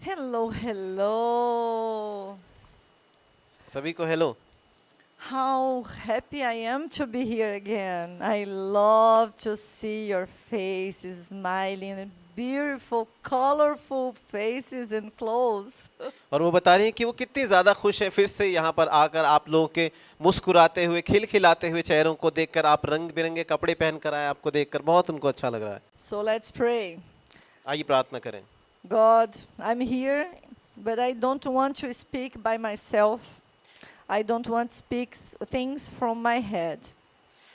Hello, hello. सभी को hello. How happy I am to be here again. I love to see your faces smiling and beautiful, colorful faces and clothes. और वो बता रही हैं कि वो कितनी ज़्यादा खुश है फिर से यहाँ पर आकर आप लोगों के मुस्कुराते हुए खिलखिलाते हुए चेहरों को देखकर, आप रंग बिरंगे कपड़े पहनकर आए, आपको देखकर बहुत उनको अच्छा लग रहा है। So let's pray. आइए प्रार्थना करें। God, I'm here, but I don't want to speak by myself. I don't want to speak things from my head.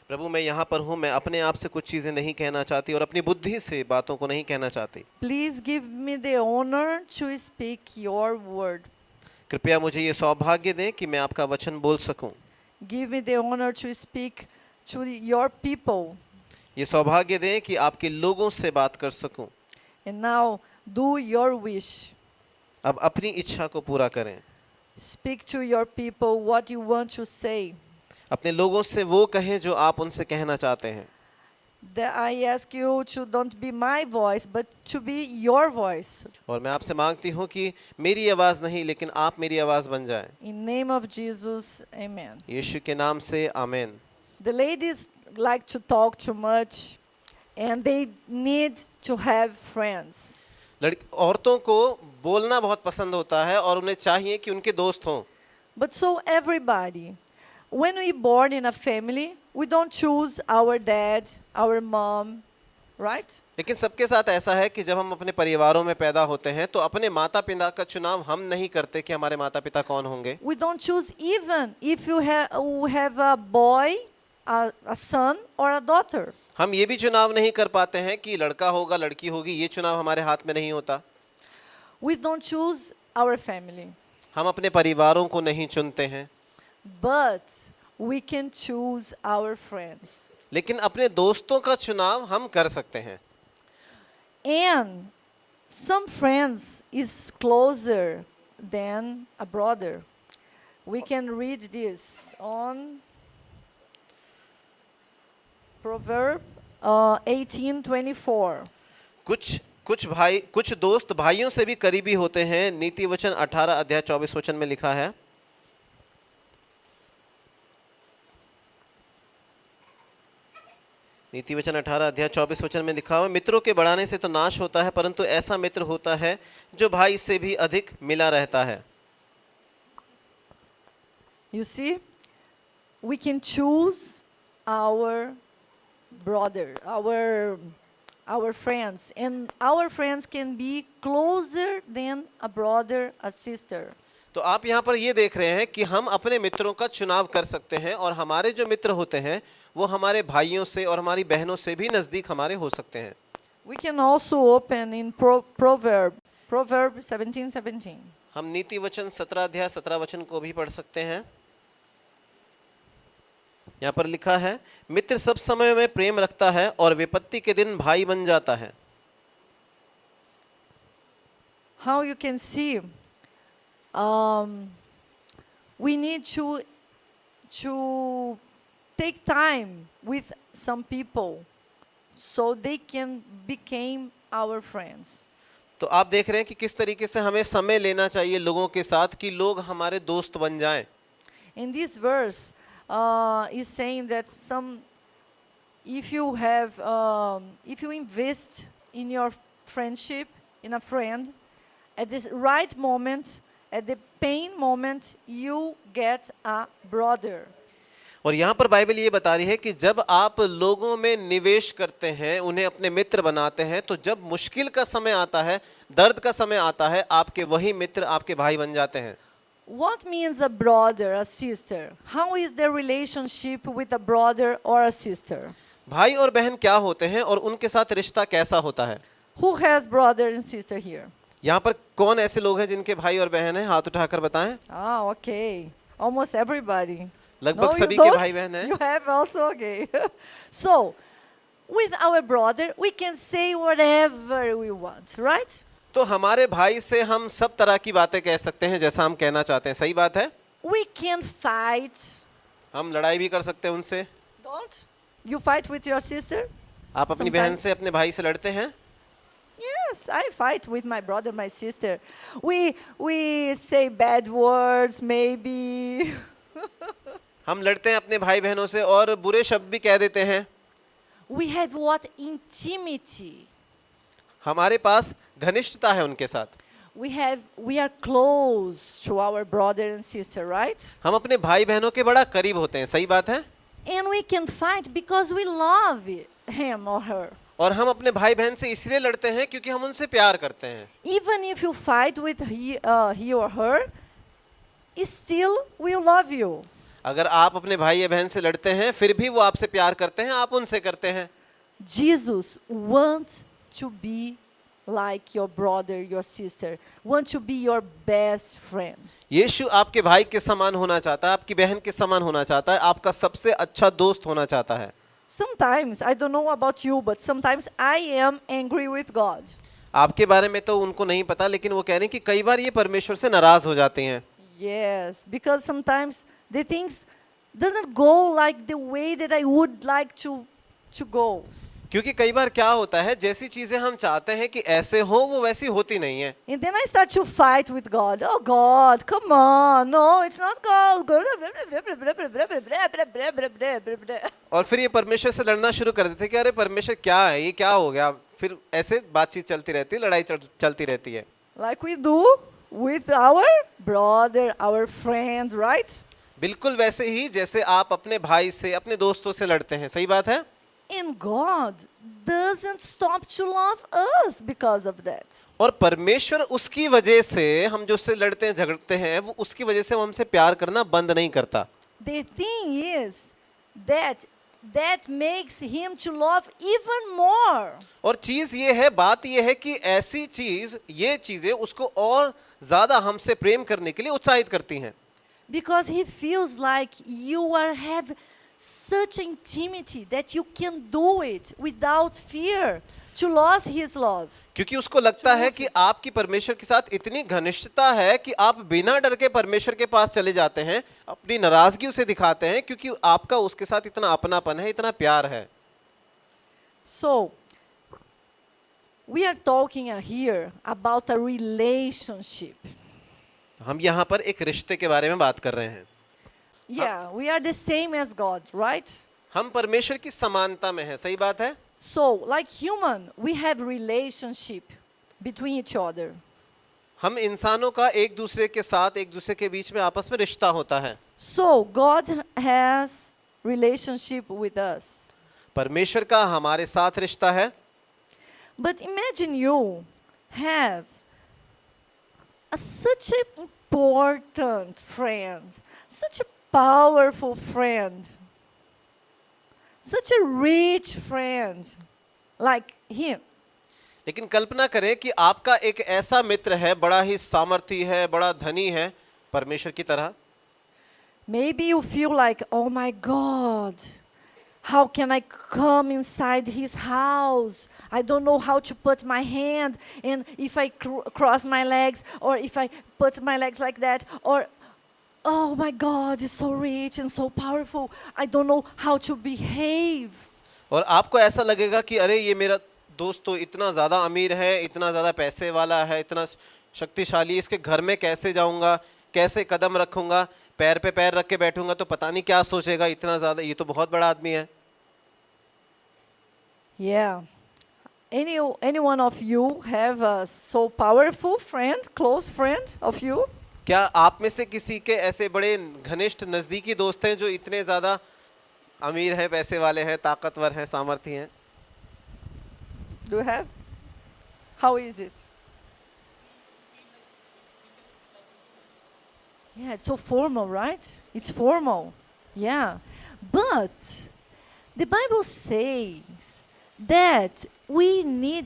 प्रभु मैं यहाँ पर हूँ, मैं अपने आप से कुछ चीज़ें नहीं कहना चाहती और अपनी बुद्धि से बातों को नहीं कहना चाहती। Please give me the honor to speak your word. कृपया मुझे ये सौभाग्य दें कि मैं आपका वचन बोल सकूं। Give me the honor to speak to your people. ये सौभाग्य दें कि आपके लोगों से बात कर सकूं। And now do your wish. अब अपनी इच्छा को पूरा करें। Speak to your people what you want to say. अपने लोगों से वो कहें जो आप उनसे कहना चाहते हैं। That I ask you to don't be my voice, but to be your voice. और मैं आपसे मांगती हूँ कि मेरी आवाज़ नहीं लेकिन आप मेरी आवाज़ बन जाएं। In name of Jesus, amen. यीशु के नाम से आमीन। The ladies like to talk too much and they need to have friends. औरतों को बोलना बहुत पसंद होता है और उन्हें चाहिए कि उनके दोस्त हों। But so everybody, when we born in a family, we don't choose our dad, our mom, right? लेकिन सबके साथ ऐसा है कि जब हम अपने परिवारों में पैदा होते हैं तो अपने माता पिता का चुनाव हम नहीं करते कि हमारे माता पिता कौन होंगे। We don't choose even if you have a boy, a son or a daughter. हम ये भी चुनाव नहीं कर पाते हैं कि लड़का होगा लड़की होगी, ये चुनाव हमारे हाथ में नहीं होता। We don't choose our family, हम अपने परिवारों को नहीं चुनते हैं, but we can choose our friends. लेकिन अपने दोस्तों का चुनाव हम कर सकते हैं। And some friends is closer than a brother. We can read this on Proverb 18:24. कुछ दोस्त भाइयों से भी करीबी होते हैं। नीति वचन 18 अध्याय 24 वचन में लिखा है। नीति वचन 18 अध्याय 24 वचन में लिखा हुआ, मित्रों के बढ़ाने से तो नाश होता है, परंतु ऐसा मित्र होता है जो भाई से भी अधिक मिला रहता है। You see, we can choose our brother, our friends, and our friends can be closer than a brother, a sister. तो आप यहाँ पर ये देख रहे हैं कि हम अपने मित्रों का चुनाव कर सकते हैं और हमारे जो मित्र होते हैं वो हमारे भाइयों से और हमारी बहनों से भी नजदीक हमारे हो सकते हैं। We can also open in Proverb 17:17. हम नीति वचन 17 अध्याय 17 वचन को भी पढ़ सकते हैं। यहाँ पर लिखा है, मित्र सब समय में प्रेम रखता है और विपत्ति के दिन भाई बन जाता है। How you can see, we need to take time with some people so they can become our friends. तो आप देख रहे हैं कि किस तरीके से हमें समय लेना चाहिए लोगों के साथ कि लोग हमारे दोस्त बन जाएं। In this verse is saying that if you invest in your friendship, in a friend, at this right moment, at the pain moment, you get a brother. और यहाँ पर बाइबल ये बता रही है कि जब आप लोगों में निवेश करते हैं, उन्हें अपने मित्र बनाते हैं, तो जब मुश्किल का समय आता है, दर्द का समय आता है, आपके वही मित्र आपके भाई बन जाते हैं। What means a brother, a sister? How is the relationship with a brother or a sister? भाई और बहन क्या होते हैं और उनके साथ रिश्ता कैसा होता है? Who has brother and sister here? यहाँ पर कौन ऐसे लोग हैं जिनके भाई और बहन हैं? हाथ उठाकर बताएं। Okay. Almost everybody. लगभग you सभी के don't? भाई बहन हैं। You have also, okay. So, with our brother, we can say whatever we want, right? तो हमारे भाई से हम सब तरह की बातें कह सकते हैं जैसा हम कहना चाहते हैं। सही बात है। We can fight. हम लड़ाई भी कर सकते हैं उनसे। Don't you fight with your sister? आप अपनी बहन Sometimes. से अपने भाई से लड़ते हैं? Yes, I fight with my brother, my sister. We say bad words, maybe. हम लड़ते हैं अपने भाई बहनों से और बुरे शब्द भी कह देते हैं. We have what? Intimity. हमारे पास घनिष्ठता है उनके साथ. We are close to our brother and sister, right? हम अपने भाई बहनों के बड़ा करीब होते हैं. सही बात है. And we can fight because we love him or her. और हम अपने भाई बहन से इसलिए लड़ते हैं क्योंकि हम उनसे प्यार करते हैं. Even if you fight with he or her, still will love you. अगर आप अपने भाई या बहन से लड़ते हैं फिर भी वो आपसे प्यार करते हैं, आप उनसे करते हैं. Jesus wants to be like your brother, your sister, want to be your best friend. यीशु आपके भाई के समान होना चाहता है, आपकी बहन के समान होना चाहता है, आपका सबसे अच्छा दोस्त होना चाहता है. Sometimes, I don't know about you, but sometimes I am angry with God. आपके बारे में तो उनको नहीं पता, लेकिन वो कह रहे हैं कि कई बार ये परमेश्वर से नाराज हो जाते हैं. Yes, because sometimes the things doesn't go like the way that I would like to go. क्योंकि कई बार क्या होता है, जैसी चीजें हम चाहते हैं कि ऐसे हो वो वैसी होती नहीं है. And then I start to fight with God. Oh God, come on. No, it's not God. और फिर ये परमेश्वर से लड़ना शुरू कर देते हैं कि अरे परमेश्वर क्या है, ये क्या हो गया. फिर ऐसे बातचीत चलती रहती है, लड़ाई चलती रहती है. Like we do with our brother, our friend, right? बिल्कुल वैसे ही जैसे आप अपने भाई से, अपने दोस्तों से लड़ते हैं. सही बात है. And God doesn't stop to love us because of that. और परमेश्वर उसकी वजह से, हम जो उससे लड़ते हैं झगड़ते हैं, वो उसकी वजह से वो हमसे प्यार करना बंद नहीं करता. The thing is that makes him to love even more. और चीज ये है, बात ये है कि ऐसी चीज, ये चीजें उसको और ज्यादा हमसे प्रेम करने के लिए उत्साहित करती हैं. Because he feels like you have such intimacy that you can do it without fear to lose his love. क्योंकि उसको लगता है कि आपकी परमेश्वर के साथ इतनी घनिष्ठता है कि आप बिना डर के परमेश्वर के पास चले जाते हैं, अपनी नाराजगी उसे दिखाते हैं, क्योंकि आपका उसके साथ इतना अपनापन है, इतना प्यार है. So, we are talking here about a relationship. हम यहाँ पर एक रिश्ते के बारे में बात कर रहे हैं. Yeah, we are the same as God, right? हम परमेश्वर की समानता में हैं. सही बात है. So, like human, we have relationship between each other. हम इंसानों का एक दूसरे के साथ, एक दूसरे के बीच में आपस में रिश्ता होता है. So, God has relationship with us. परमेश्वर का हमारे साथ रिश्ता है. But imagine you have such an important friend, such a powerful friend, such a rich friend like him. लेकिन कल्पना करें कि आपका एक ऐसा मित्र है, बड़ा ही सामर्थी है, बड़ा धनी है, परमेश्वर की तरह. Maybe you feel like, oh my God, how can I come inside his house? I don't know how to put my hand, and if I cross my legs, or if I put my legs like that, or oh my God, he's so rich and so powerful. I don't know how to behave. और आपको ऐसा लगेगा कि अरे ये मेरा दोस्त तो इतना ज़्यादा अमीर है, इतना ज़्यादा पैसे वाला है, इतना शक्तिशाली, इसके घर में कैसे जाऊंगा, कैसे कदम रखूंगा, पैर पे पैर रख के बैठूंगा तो पता नहीं क्या सोचेगा, इतना ज़्यादा, ये तो बहुत बड़ा आदमी है. Yeah. Any one of you have a so powerful friend, close friend of you? क्या आप में से किसी के ऐसे बड़े घनिष्ठ नजदीकी दोस्त हैं जो इतने ज़्यादा अमीर हैं, पैसे वाले हैं, ताकतवर हैं, सामर्थी हैं? Do you have? How is it? Yeah, it's so formal, right? It's formal. Yeah. But the Bible says that we need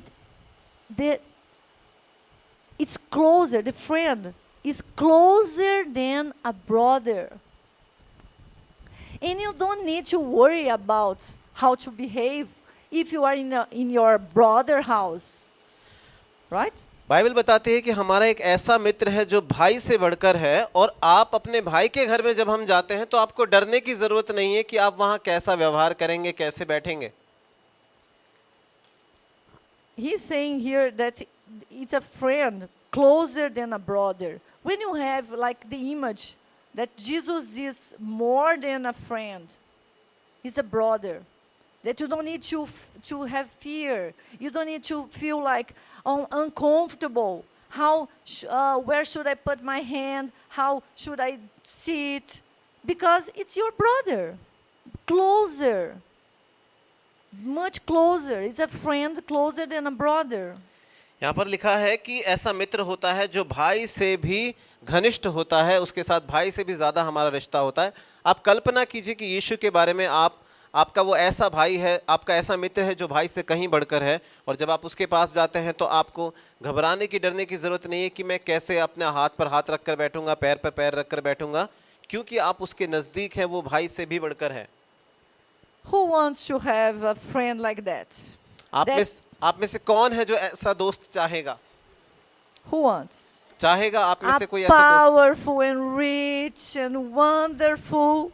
it's closer, the friend is closer than a brother. And you don't need to worry about how to behave if you are in your brother house. Right? Bible बताती है कि हमारा एक ऐसा मित्र है जो भाई से बढ़कर है, और आप अपने भाई के घर में जब हम जाते हैं तो आपको डरने की जरूरत नहीं है कि आप वहां कैसा व्यवहार करेंगे, कैसे बैठेंगे. He's saying here that it's a friend closer than a brother. When you have like the image that Jesus is more than a friend, he's a brother. That you don't need to have fear. You don't need to feel like uncomfortable. Where should I put my hand? How should I sit? Because it's your brother. Closer. Much closer. It's a friend closer than a brother. यहाँ पर लिखा है कि ऐसा मित्र होता है जो भाई से भी घनिष्ठ होता है, उसके साथ भाई से भी ज़्यादा हमारा रिश्ता होता है। आप कल्पना कीजिए कि यीशु के बारे में आपका वो ऐसा भाई है, आपका ऐसा मित्र है जो भाई से कहीं बढ़कर है, और जब आप उसके पास जाते हैं तो आपको घबराने की, डरने की ज़रूरत नहीं है कि मैं कैसे अपने हाथ पर हाथ रख कर बैठूंगा, पैर पर पैर रख कर बैठूंगा, क्योंकि आप उसके नज़दीक हैं, वो भाई से भी बढ़कर है। Who wants to have a friend like that? आप में से कौन है जो ऐसा दोस्त चाहेगा? Who wants? चाहेगा आप में A से कोई ऐसा दोस्त? powerful and rich and wonderful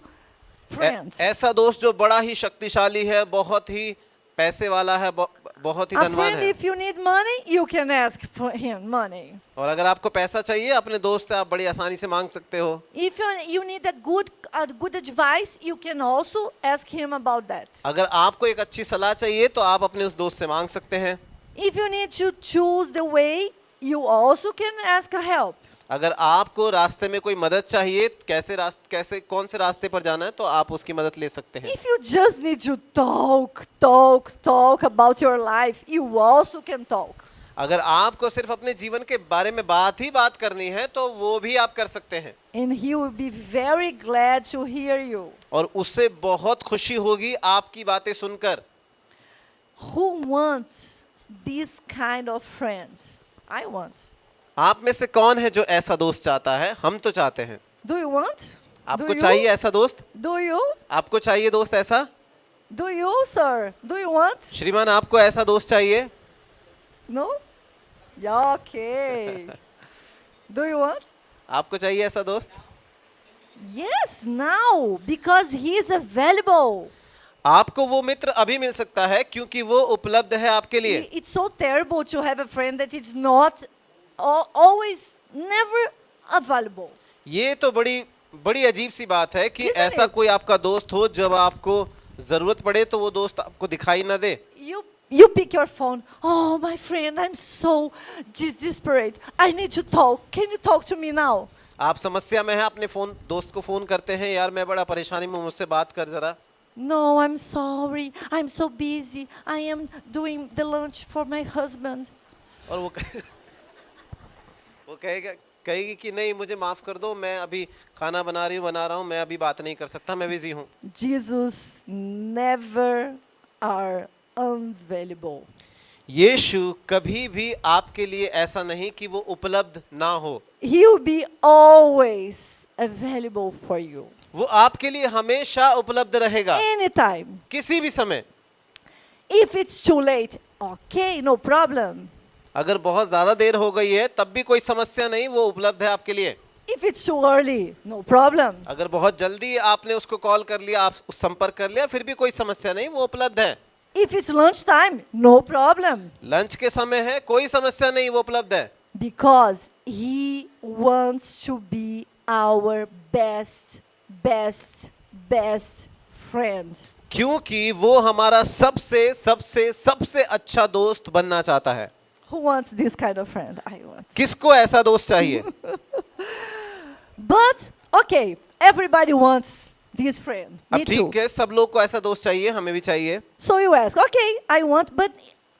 friend. ऐसा दोस्त जो बड़ा ही शक्तिशाली है, बहुत ही पैसे वाला है, बहुत ही A धनवान friend, है। if you need money, you can ask for him money. और अगर आपको पैसा चाहिए, अपने दोस्त से आप बड़ी आसानी से मांग सकते हो। If you need a good advice, you can also ask him about that. अगर आपको एक अच्छी सलाह चाहिए तो आप अपने उस दोस्त से मांग सकते हैं। If you need to choose the way, you also can ask a help. अगर आपको रास्ते में कोई मदद चाहिए, कैसे कौन से रास्ते पर जाना है, तो आप उसकी मदद ले सकते हैं। If you just need to talk about your life, you also can talk. अगर आपको सिर्फ अपने जीवन के बारे में बात करनी है, तो वो भी आप कर सकते हैं। And he will be very glad to hear you. और उससे बहुत खुशी होगी आपकी बातें सुनकर। Who wants this kind of friend? I want. आप में से कौन है जो ऐसा दोस्त चाहता है? हम तो चाहते हैं। Do you want? आपको Do you? चाहिए ऐसा दोस्त? Do you? आपको चाहिए दोस्त ऐसा? Do you, sir? Do you want? श्रीमान, आपको ऐसा दोस्त चाहिए? No? Yeah, okay. Do you want? आपको चाहिए ऐसा दोस्त? Yes, now, because he is available. आपको वो मित्र अभी मिल सकता है क्योंकि वो उपलब्ध है आपके लिए। It's so terrible to have a friend that is not always, never available. ये तो बड़ी अजीब सी बात है कि Isn't ऐसा it? कोई आपका दोस्त हो, जब आपको जरूरत पड़े तो वो दोस्त आपको दिखाई ना दे। You pick your phone. Oh, my friend, I'm so desperate. I need to talk. Can you talk to me now? आप समस्या में हैं, अपने दोस्त को फोन करते हैं, यार मैं बड़ा परेशानी में, मुझसे बात कर जरा। No, I'm sorry. I'm so busy. I am doing the lunch for my husband. और वो कहेगी कि नहीं, मुझे माफ कर दो, मैं अभी खाना बना रहा हूँ, मैं अभी बात नहीं कर सकता, मैं बिजी हूँ। Jesus never are unavailable. यीशु कभी भी आपके लिए ऐसा नहीं कि वो उपलब्ध ना हो। He will be always available for you. वो आपके लिए हमेशा उपलब्ध रहेगा, Anytime. किसी भी समय। If it's too late, okay, no problem. अगर बहुत ज्यादा देर हो गई है तब भी कोई समस्या नहीं, वो उपलब्ध है आपके लिए। If it's too early, no problem. अगर बहुत जल्दी आपने उसको कॉल कर लिया, आप संपर्क कर लिया, फिर भी कोई समस्या नहीं, वो उपलब्ध है। If it's lunchtime, no problem. Lunch के समय है, कोई समस्या नहीं, वो उपलब्ध है। Because he wants to be our best friend. क्योंकि वो हमारा सबसे अच्छा दोस्त बनना चाहता है। Who wants this kind of friend? I want. किसको ऐसा दोस्त चाहिए? But, okay, everybody wants this friend. अब Me too. ठीक है, सब लोग को ऐसा दोस्त चाहिए, हमें भी चाहिए। So you ask, okay, I want, but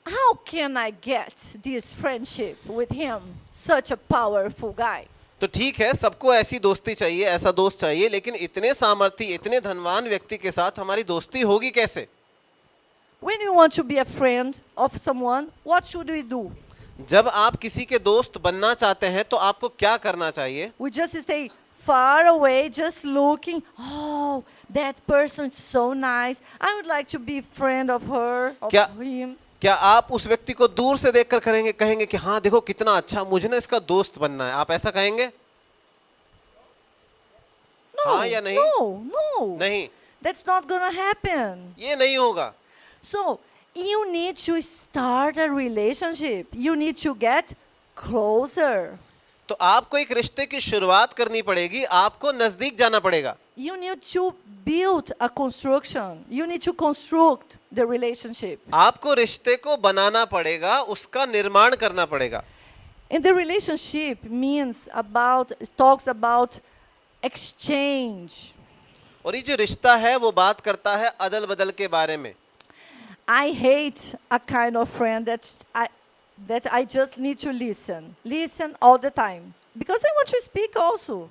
how can I get this friendship with him? Such a powerful guy. तो ठीक है, सबको ऐसी दोस्ती चाहिए, ऐसा दोस्त चाहिए, लेकिन इतने सामर्थी, इतने धनवान व्यक्ति के साथ हमारी दोस्ती होगी कैसे? When you want to be a friend of someone, what should we do? जब आप किसी के दोस्त बनना चाहते हैं तो आपको क्या करना चाहिए? We just stay far away, just looking. Oh, that person is so nice. I would like to be friend of her, of him. क्या आप उस व्यक्ति को दूर से देखकर कहेंगे कि हाँ देखो कितना अच्छा, मुझे ना इसका दोस्त बनना है, आप ऐसा कहेंगे? No, हाँ या नहीं? no. नहीं, That's not gonna happen. ये नहीं होगा। So, you need to start a relationship. You need to get closer. तो आपको एक रिश्ते की शुरुआत करनी पड़ेगी, आपको नजदीक जाना पड़ेगा। You need to build a construction. You need to construct the relationship. आपको रिश्ते को बनाना पड़ेगा, उसका निर्माण करना पड़ेगा। And the relationship talks about exchange. और ये जो रिश्ता है वो बात करता है अदल बदल के बारे में। I hate a kind of friend that I just need to listen all the time, because I want to speak also,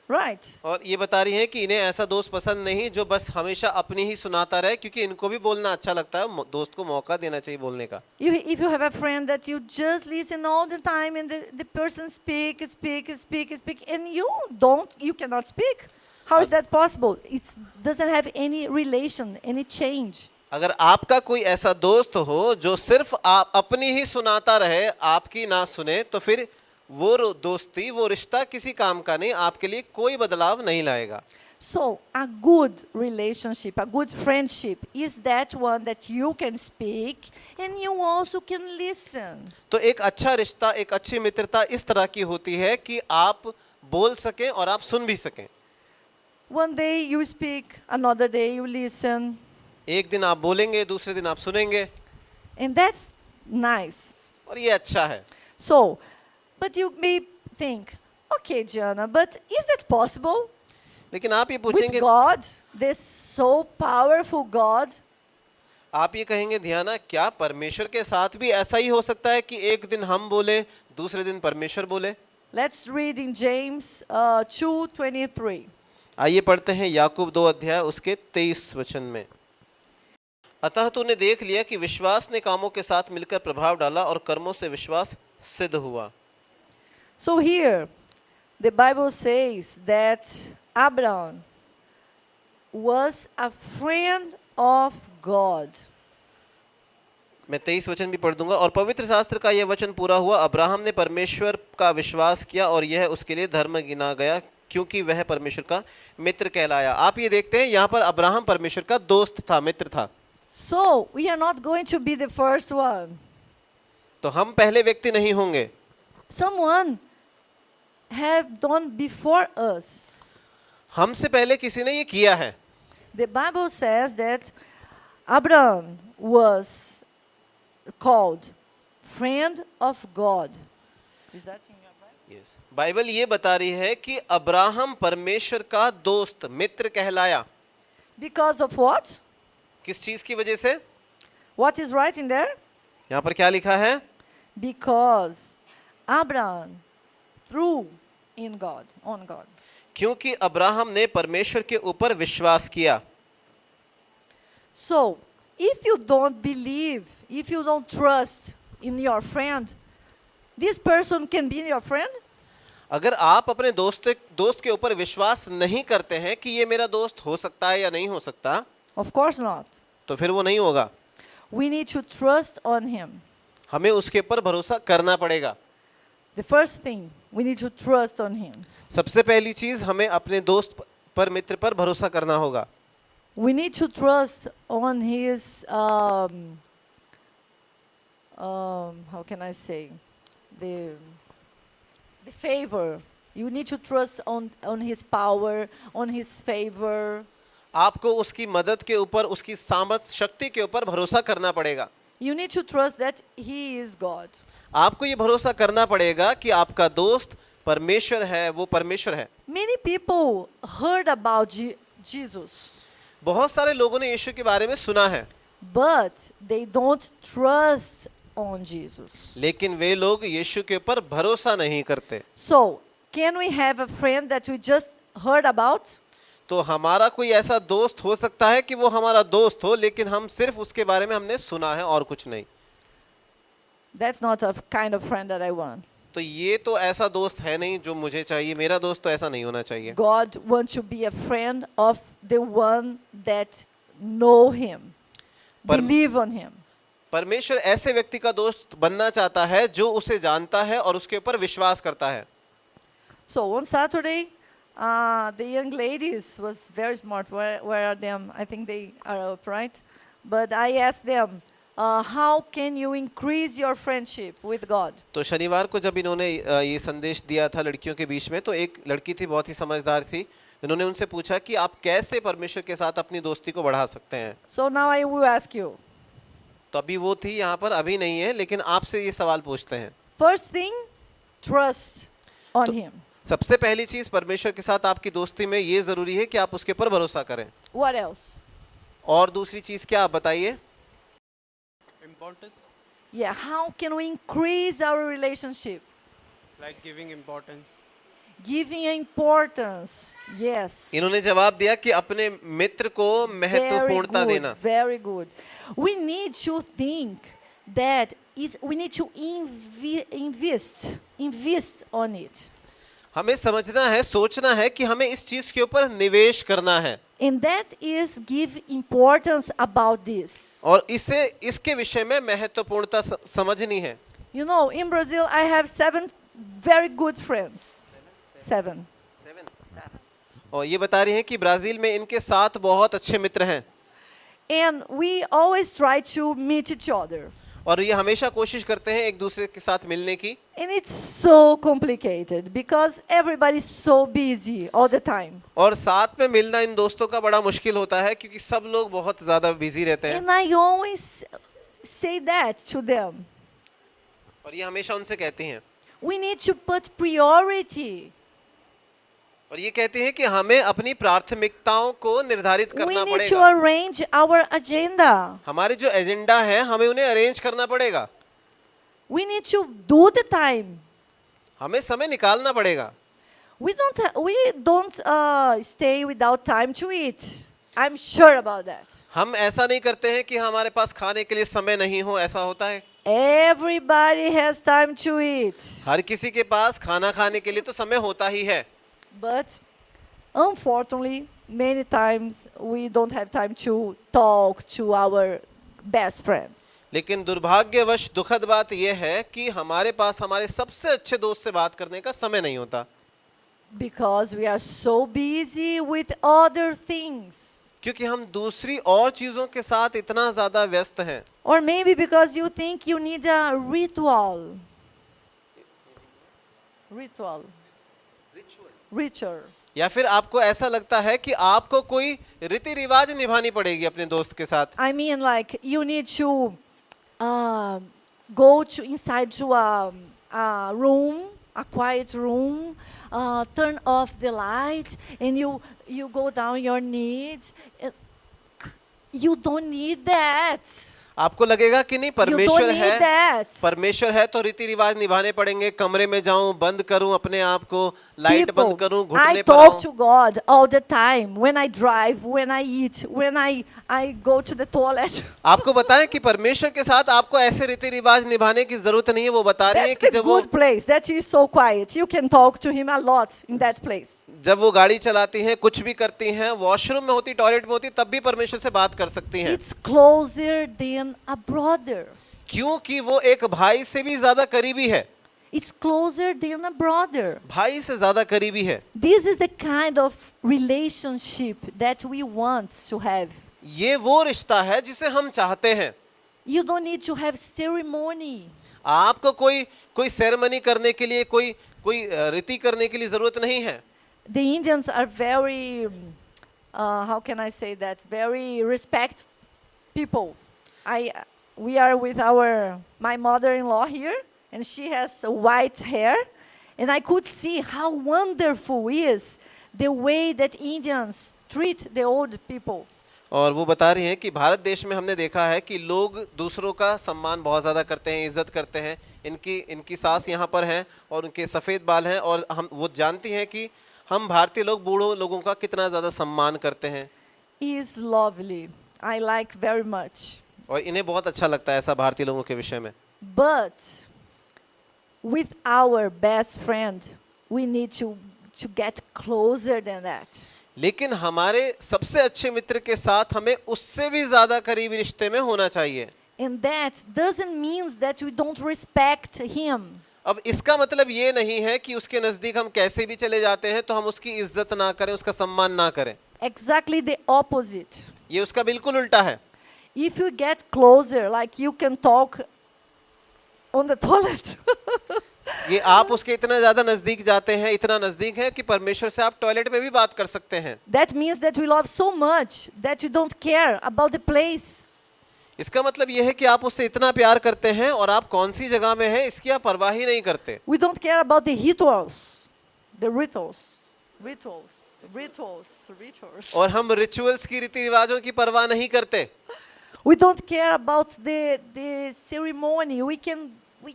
right? और ये बता रही हैं कि इन्हें ऐसा दोस्त पसंद नहीं जो बस हमेशा अपनी ही सुनाता रहे, क्योंकि इनको भी बोलना अच्छा लगता है, दोस्त को मौका देना चाहिए बोलने का। If you have a friend that you just listen all the time and the person speak, and you cannot speak, how is that possible? It doesn't have any relation, any change. अगर आपका कोई ऐसा दोस्त हो जो सिर्फ आप अपनी ही सुनाता रहे, आपकी ना सुने, तो फिर वो दोस्ती, वो रिश्ता किसी काम का नहीं, आपके लिए कोई बदलाव नहीं लाएगा। So a good relationship, a good friendship is that one that you can speak and you also can listen. तो एक अच्छा रिश्ता, एक अच्छी मित्रता इस तरह की होती है कि आप बोल सकें और आप सुन भी सकें। One day you speak, another day you listen. एक दिन आप बोलेंगे, दूसरे दिन आप सुनेंगे, And that's nice. और ये अच्छा है। So, but you may think, okay, Gianna, but is that possible लेकिन आप ये with पूछेंगे, God, this so powerful God? आप ये कहेंगे ध्याना, क्या परमेश्वर के साथ भी ऐसा ही हो सकता है कि एक दिन हम बोले, दूसरे दिन परमेश्वर बोले? Let's read in James 2:23. आइए पढ़ते हैं याकूब 2 अध्याय उसके 23 वचन में। अतः तूने देख लिया कि विश्वास ने कामों के साथ मिलकर प्रभाव डाला और कर्मों से विश्वास सिद्ध हुआ। So here, the Bible says that Abraham was a friend of God. मैं 23 वचन भी पढ़ दूंगा। और पवित्र शास्त्र का यह वचन पूरा हुआ, अब्राहम ने परमेश्वर का विश्वास किया और यह उसके लिए धर्म गिना गया, क्योंकि वह परमेश्वर का मित्र कहलाया। आप ये देखते हैं यहाँ पर अब्राहम परमेश्वर का दोस्त था, मित्र था। So we are not going to be the first one. तो हम पहले व्यक्ति नहीं होंगे, Someone have done before us. हमसे पहले किसी ने ये किया है। The Bible says that Abraham was called friend of God. Is that in your Bible? Yes. Bible ये बता रही है कि अब्राहम परमेश्वर का दोस्त, मित्र कहलाया। Because of what? किस चीज की वजह से? What is writing there? यहाँ पर क्या लिखा है? Because Abraham threw in God, on God. क्योंकि अब्राहम ने परमेश्वर के ऊपर विश्वास किया। So, if you don't believe, if you don't trust in your friend, this person can be your friend? अगर आप अपने दोस्त के ऊपर विश्वास नहीं करते हैं कि ये मेरा दोस्त हो सकता है या नहीं हो सकता, Of course not. तो फिर वो नहीं होगा। We need to trust on him. हमें उसके ऊपर भरोसा करना पड़ेगा। The first thing, we need to trust on him. सबसे पहली चीज, हमें अपने दोस्त पर, मित्र पर भरोसा करना होगा। We need to trust on his, how can I say, the favor. You need to trust on his power, on his favor. आपको उसकी मदद के ऊपर, उसकी सामर्थ्य, शक्ति के ऊपर भरोसा करना पड़ेगा। You need to trust that he is God. आपको ये भरोसा करना पड़ेगा कि आपका दोस्त परमेश्वर है, वो परमेश्वर है। Many people heard about Jesus, बहुत सारे लोगों ने यीशु के बारे में सुना है, but they don't trust on Jesus. लेकिन वे लोग यीशु के ऊपर भरोसा नहीं करते। So, can we have a friend that we just heard about? तो हमारा कोई ऐसा दोस्त हो सकता है कि वो हमारा दोस्त हो, लेकिन हम सिर्फ उसके बारे में हमने सुना है और कुछ नहीं। That's not a kind of friend that I want. तो ये तो ऐसा दोस्त है नहीं जो मुझे चाहिए। मेरा दोस्त तो ऐसा नहीं होना चाहिए। God wants to be a friend of the one that know him, believe on him. परमेश्वर ऐसे व्यक्ति का दोस्त बनना चाहता है जो उसे जानता है और उसके ऊपर विश्वास करता है। So on Saturday, the young ladies was very smart. Where are them? I think they are up, right? But I asked them, how can you increase your friendship with God? तो शनिवार को जब इन्होंने ये संदेश दिया था लड़कियों के बीच में, तो एक लड़की थी, बहुत ही समझदार थी। इन्होंने उनसे पूछा कि आप कैसे परमेश्वर के साथ अपनी दोस्ती को बढ़ा सकते हैं। So now I will ask you. तो अभी वो थी यहाँ पर, अभी नहीं है, लेकिन आपसे ये सवाल पूछते हैं। First thing, trust on Him. सबसे पहली चीज, परमेश्वर के साथ आपकी दोस्ती में ये जरूरी है कि आप उसके ऊपर भरोसा करें। What else? और दूसरी चीज क्या, आप बताइए। Importance, Yeah, how can we increase our relationship? like giving importance. Giving importance. Yes. इन्होंने जवाब दिया कि अपने मित्र को Very महत्वपूर्णता good. देना। Very good. We need to think that we need to invest on it. हमें समझना है, सोचना है कि हमें इस चीज के ऊपर निवेश करना है, And that is give importance about this. और इसे इसके विषय में महत्वपूर्णता समझनी है। You know, in Brazil, I have 7 very good friends. 7. और ये बता रही हैं कि ब्राजील में इनके 7 बहुत अच्छे मित्र हैं, And we always try to meet each other. और ये हमेशा कोशिश करते हैं एक दूसरे के साथ मिलने की। And it's so complicated because everybody is so busy all the time. और साथ में मिलना इन दोस्तों का बड़ा मुश्किल होता है, क्योंकि सब लोग बहुत ज्यादा बिजी रहते हैं। And I always say that to them. और ये हमेशा उनसे कहती हैं, We need to put priority. और ये कहती हैं कि हमें अपनी प्राथमिकताओं को निर्धारित We करना need to पड़ेगा। arrange our agenda. हमारे जो एजेंडा है, हमें उन्हें अरेंज करना पड़ेगा। We need to do the time. हमें समय निकालना पड़ेगा। We don't stay without time to eat. I'm sure about that. हम ऐसा नहीं करते हैं कि हमारे पास खाने के लिए समय नहीं हो, ऐसा होता है? Everybody has time to eat. हर किसी के पास खाना खाने के लिए तो समय होता ही है, But unfortunately, many times we don't have time to talk to our best friend. लेकिन दुर्भाग्यवश दुखद बात यह है कि हमारे पास हमारे सबसे अच्छे दोस्त से बात करने का समय नहीं होता, Because we are so busy with other things. क्योंकि हम दूसरी और चीजों के साथ इतना ज्यादा व्यस्त हैं। Or maybe because you think you need a ritual. Ritual. या फिर आपको ऐसा लगता है कि आपको कोई रीति रिवाज निभानी पड़ेगी अपने दोस्त के साथ। I mean, like you need to go to inside to a room, a quiet room, turn off the light, and you go down your knees. You don't need that. आपको लगेगा कि नहीं, You don't परमेश्वर need है, that. परमेश्वर है तो रीति रिवाज निभाने पड़ेंगे। कमरे में जाऊं, बंद करूं अपने आप को, लाइट People, बंद करूं, I घुटने पर talk आऊं। to God all the time. When I drive, when I eat, when I go to the toilet. आपको बताएं कि परमेश्वर के साथ आपको ऐसे रीति रिवाज निभाने की जरूरत नहीं है। वो बता रही है That's कि the जब वो good place. That is so quiet. You can talk to Him a lot in that place. जब वो गाड़ी चलाती हैं, कुछ भी करती हैं, वॉशरूम में होती, टॉयलेट में होती, तब भी परमेश्वर से बात कर सकती हैं, It's closer than a brother. क्योंकि वो एक भाई से भी ज्यादा करीबी है। It's closer than a brother. भाई से ज्यादा करीबी है। This is the kind of relationship that we want to have. ये वो रिश्ता है जिसे हम चाहते हैं। You don't need to have ceremony. आपको कोई सेरेमनी करने के लिए, कोई रीति करने के लिए जरूरत नहीं है। The Indians are very, how can I say that? Very respect people. We are with my mother-in-law here, and she has white hair, and I could see how wonderful is the way that Indians treat the old people. और वो बता रही हैं कि भारत देश में हमने देखा है कि लोग दूसरों का सम्मान बहुत ज़्यादा करते हैं, इज्जत करते हैं। इनकी सास यहाँ पर हैं और उनके सफ़ेद बाल हैं, और वो जानती हैं कि हम भारतीय लोग बूढ़ों लोगों का कितना ज़्यादा सम्मान करते हैं। He is lovely. I like very much. और इन्हें बहुत अच्छा लगता है ऐसा भारतीय लोगों के विषय में। But with our best friend, we need to get closer than that. लेकिन हमारे सबसे अच्छे मित्र के साथ हमें उससे भी ज़्यादा करीबी रिश्ते में होना चाहिए। And that doesn't mean that we don't respect him. अब इसका मतलब ये नहीं है कि उसके नज़दीक हम कैसे भी चले जाते हैं तो हम उसकी इज्जत ना करें, उसका सम्मान ना करें। Exactly the opposite. ये उसका बिल्कुल उल्टा है। if you get closer, like you can talk on the toilet. ये आप उसके इतना ज्यादा नजदीक जाते हैं, इतना नजदीक है कि परमेश्वर से आप टॉयलेट में भी बात कर सकते हैं। That means that we love so much that you don't care about the place. इसका मतलब ये है कि आप उससे इतना प्यार करते हैं और आप कौन सी जगह में हैं इसकी आप परवाह ही नहीं करते। We don't care about the rituals. The rituals. Rituals. Rituals. Rituals. और हम रिचुअल्स की रीति रिवाजों की परवाह नहीं करते। We don't care about the ceremony. We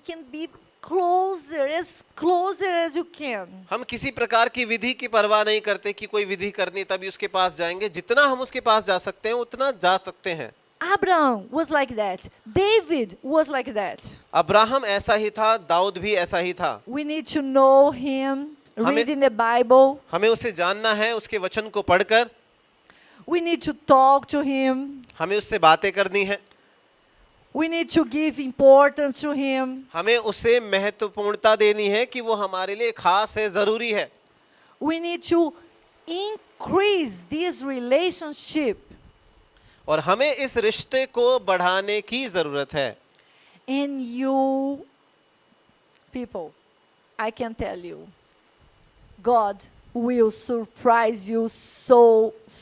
can be closer as you can. हम किसी प्रकार की विधि की परवाह नहीं करते कि कोई विधि करनी तभी उसके पास जाएंगे। जितना हम उसके पास जा सकते हैं उतना जा सकते हैं। Abraham was like that. David was like that. Abraham ऐसा ही था, दाऊद भी ऐसा ही था। We need to know him, read in the Bible. हमें उसे जानना है, उसके वचन को पढ़कर We need to talk to him. हमें उससे बातें करनी है। We need to give importance to him. हमें उसे महत्वपूर्णता देनी है कि वो हमारे लिए खास है, जरूरी है। We need to increase this relationship. और हमें इस रिश्ते को बढ़ाने की जरूरत है। And you people, I can tell you, God will surprise you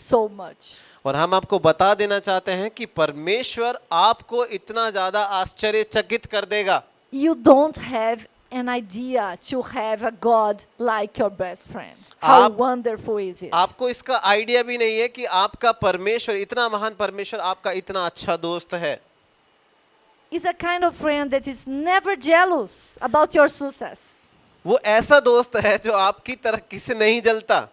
so much. और हम आपको बता देना चाहते हैं कि परमेश्वर आपको इतना ज्यादा आश्चर्यचकित कर देगा। You don't have an idea to have a God like your best friend. How wonderful is it? आपको इसका आइडिया भी नहीं है कि आपका परमेश्वर, इतना महान परमेश्वर आपका इतना अच्छा दोस्त है। It's a kind of friend that is never jealous about your success. वो ऐसा दोस्त है जो आपकी तरक्की से नहीं जलता।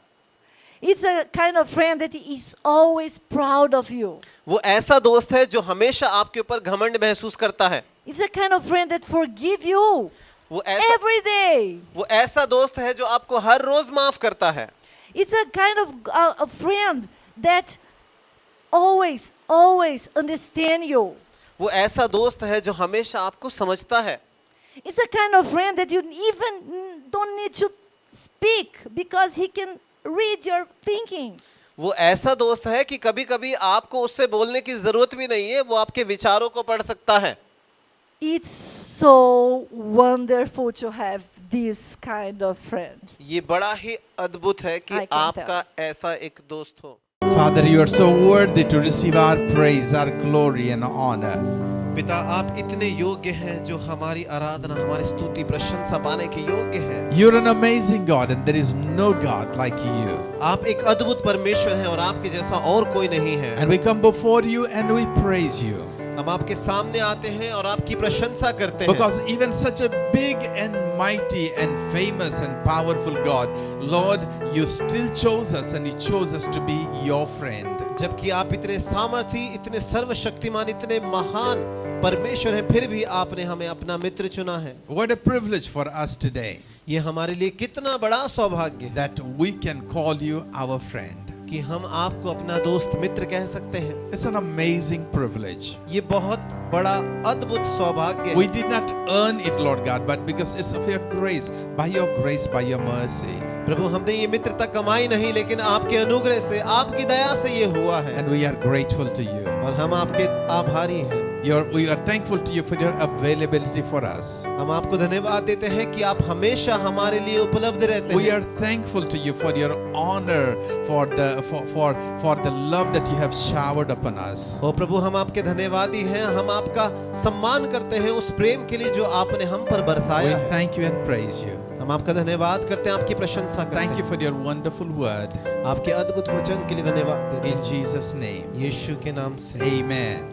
It's a kind of friend that is always proud of you. वो ऐसा दोस्त है जो हमेशा आपके ऊपर घमंड महसूस करता है। It's a kind of friend that forgive you वो ऐसा every day. वो ऐसा दोस्त है जो आपको हर रोज माफ करता है। It's a kind of a friend that always understand you. वो ऐसा दोस्त है जो हमेशा आपको समझता है। It's a kind of friend that you even don't need to speak because he can read your thinkings. वो ऐसा दोस्त है कि कभी-कभी आपको उससे बोलने की जरूरत भी नहीं है, वो आपके विचारों को पढ़ सकता है। It's so wonderful to have this kind of friend. ये बड़ा ही अद्भुत है कि I can आपका ऐसा एक दोस्त हो। Father, you are so worthy to receive our praise, our glory and honor. पिता, आप इतने योग्य हैं जो हमारी आराधना, हमारी स्तुति, प्रशंसा पाने के योग्य हैं। You're an amazing God and there is no God like you. आप एक अद्भुत परमेश्वर हैं और आपके जैसा और कोई नहीं है। And we come before you and we praise you. हम आपके सामने आते हैं और आपकी प्रशंसा करते हैं। Because even such a big and mighty and famous and powerful God, Lord, you still chose us and you chose us to be your friend. जबकि आप इतने सामर्थी, इतने सर्वशक्तिमान, इतने महान परमेश्वर हैं, फिर भी आपने हमें अपना मित्र चुना है। What a privilege for us today ये हमारे लिए कितना बड़ा सौभाग्य है that we can call you our friend. कि हम आपको अपना दोस्त मित्र कह सकते हैं। It's an amazing privilege. ये बहुत बड़ा अद्भुत सौभाग्य है। We did not earn it, Lord God, but because it's of your grace, by your mercy. प्रभु, हमने ये मित्रता कमाई नहीं, लेकिन आपके अनुग्रह से, आपकी दया से ये हुआ है। And we are grateful to you. और हम आपके आभारी हैं। We are thankful to you for your availability for us. हम आपको धन्यवाद देते हैं कि आप हमेशा हमारे लिए उपलब्ध रहते We हैं। are thankful to you for your honor, for the love that you have showered upon us. ओ प्रभु, हम आपके धन्यवादी हैं। हम आपका सम्मान करते हैं उस प्रेम के लिए जो आपने हम पर We बरसाया है। thank you and praise you. हम आपका धन्यवाद करते हैं, आपकी प्रशंसा करते Thank you हैं। for your wonderful word. आपके अद्भुत वचन के लिए धन्यवाद देते In हैं। Jesus' name. यीशु के नाम से Amen.